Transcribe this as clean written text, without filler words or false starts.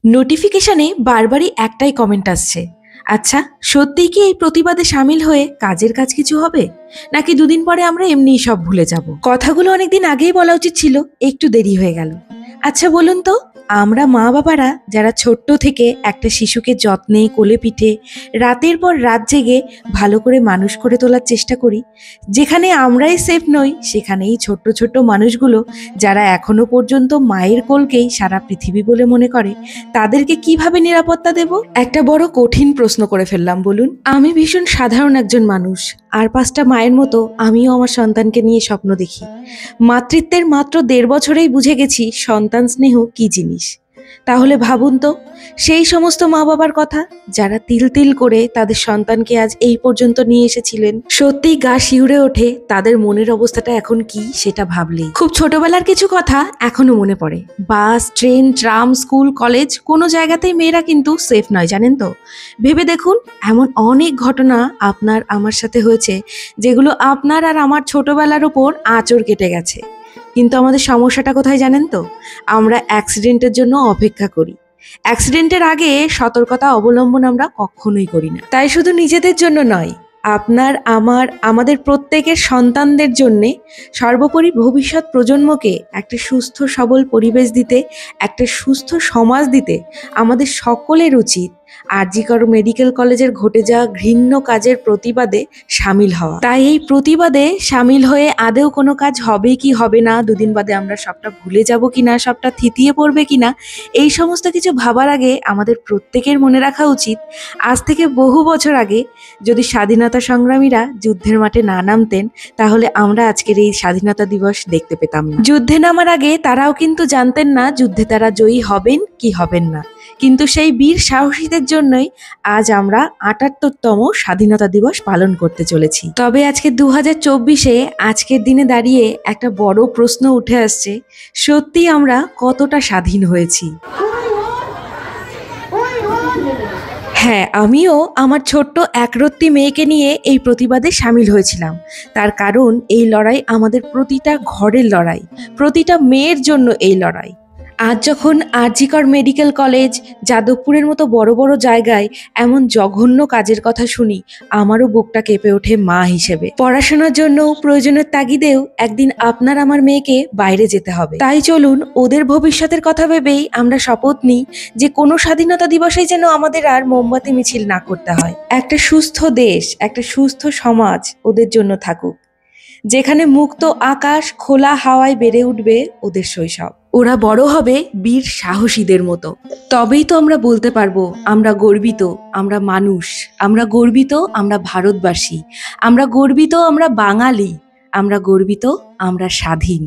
নোটিফিকেশনে বারবারই একটাই কমেন্ট আসছে, আচ্ছা সত্যিই কি এই প্রতিবাদে সামিল হয়ে কাজের কাজ কিছু হবে, নাকি দুদিন পরে আমরা এমনিই সব ভুলে যাব? কথাগুলো অনেকদিন আগেই বলা উচিত ছিল, একটু দেরি হয়ে গেল। আচ্ছা বলুন তো, আমরা মা বাবারা যারা ছোট্ট থেকে একটা শিশুকে যত্নে কোলে পিঠে রাতের পর রাত জেগে ভালো করে মানুষ করে তোলার চেষ্টা করি, যেখানে আমরাই সেফ নই সেখানেই ছোট্ট ছোট্ট মানুষগুলো যারা এখনো পর্যন্ত মায়ের কোলকেই সারা পৃথিবী বলে মনে করে, তাদেরকে কিভাবে নিরাপত্তা দেব? একটা বড় কঠিন প্রশ্ন করে ফেললাম বলুন। আমি ভীষণ সাধারণ একজন মানুষ, আর 5টা মায়ের মতো আমিও আমার সন্তানকে নিয়ে স্বপ্ন দেখি। মাতৃত্বের মাত্র 1.5 বছরেই বুঝে গেছি সন্তান স্নেহ কি জিনিস। তাহলে ভাবুন তো, সেই সমস্ত মা বাবার কথা যারা তিল তিল করে তাদের সন্তানকে আজ এই পর্যন্ত নিয়ে এসেছিলেন। সত্যিই গা শিউরে ওঠে তাদের মনের অবস্থাটা এখন কি সেটা ভাবলেই। খুব ছোটবেলার কিছু কথা এখনো মনে পড়ে। বাস, ট্রেন, ট্রাম, স্কুল, কলেজ, কোনো জায়গাতেই মেয়েরা কিন্তু সেফ নয়, জানেন তো? ভেবে দেখুন, এমন অনেক ঘটনা আপনার আমার সাথে হয়েছে যেগুলো আপনার আর আমার ছোটবেলার ওপর আঁচড় কেটে গেছে। কিন্তু আমাদের সমস্যাটা কোথায় জানেন তো? আমরা অ্যাক্সিডেন্টের জন্য অপেক্ষা করি। অ্যাক্সিডেন্টের আগে সতর্কতা অবলম্বন আমরা কখনোই করি না। তাই শুধু নিজেদের জন্য নয়, আপনার আমার আমাদের প্রত্যেকের সন্তানদের জন্যে, সর্বোপরি ভবিষ্যৎ প্রজন্মকে একটা সুস্থ সবল পরিবেশ দিতে, একটা সুস্থ সমাজ দিতে আমাদের সকলের উচিত আর.জি. কর মেডিকেল কলেজের ঘটে যাওয়া ঘৃণ্য কাজের প্রতিবাদে সামিল হওয়া। তাই এই প্রতিবাদে সামিল হয়ে আদেও কোনো কাজ হবে কি হবে না, দুদিন বাদে আমরা সবটা ভুলে যাব কিনা, সবটা থিতিয়ে পড়বে কিনা, এই সমস্ত কিছু ভাবার আগে আমাদের প্রত্যেকের মনে রাখা উচিত, আজ থেকে বহু বছর আগে যদি স্বাধীনতা সংগ্রামীরা যুদ্ধের মাঠে না নামতেন, তাহলে আমরা আজকের এই স্বাধীনতা দিবস দেখতে পেতাম না। যুদ্ধে নামার আগে তারাও কিন্তু জানতেন না যুদ্ধে তারা জয়ী হবেন কি হবেন না, কিন্তু সেই বীর সাহসীদের জন্যই আজ আমরা ৭৮তম স্বাধীনতা দিবস পালন করতে চলেছি। তবে আজকে 2024-এ আজকের দিনে দাঁড়িয়ে একটা বড় প্রশ্ন উঠে আসছে, সত্যি আমরা কতটা স্বাধীন হয়েছি? হ্যাঁ, আমিও আমার ছোট্ট একরত্তি মেয়েকে নিয়ে এই প্রতিবাদে সামিল হয়েছিলাম। তার কারণ এই লড়াই আমাদের প্রতিটা ঘরের লড়াই, প্রতিটা মেয়ের জন্য এই লড়াই। আজ যখন আর.জি. কর মেডিকেল কলেজ, যাদবপুরের মতো বড় বড় জায়গায় এমন জঘন্য কাজের কথা শুনি, আমারও বুকটা কেঁপে ওঠে মা হিসেবে। পড়াশোনার জন্য প্রয়োজনের তাগিদেও একদিন আপনার আমার মেয়েকে বাইরে যেতে হবে। তাই চলুন ওদের ভবিষ্যতের কথা ভেবেই আমরা শপথ নিই যে কোনো স্বাধীনতা দিবসেই যেন আমাদের আর মোমবাতি মিছিল না করতে হয়। একটা সুস্থ দেশ, একটা সুস্থ সমাজ ওদের জন্য থাকুক, যেখানে মুক্ত আকাশ, খোলা হাওয়ায় বেড়ে উঠবে ওদের শৈশব। ওরা বড় হবে বীর সাহসীদের মতো। তবেই তো আমরা বলতে পারবো আমরা গর্বিত, আমরা মানুষ, আমরা গর্বিত, আমরা ভারতবাসী, আমরা গর্বিত, আমরা বাঙালি, আমরা গর্বিত, আমরা স্বাধীন।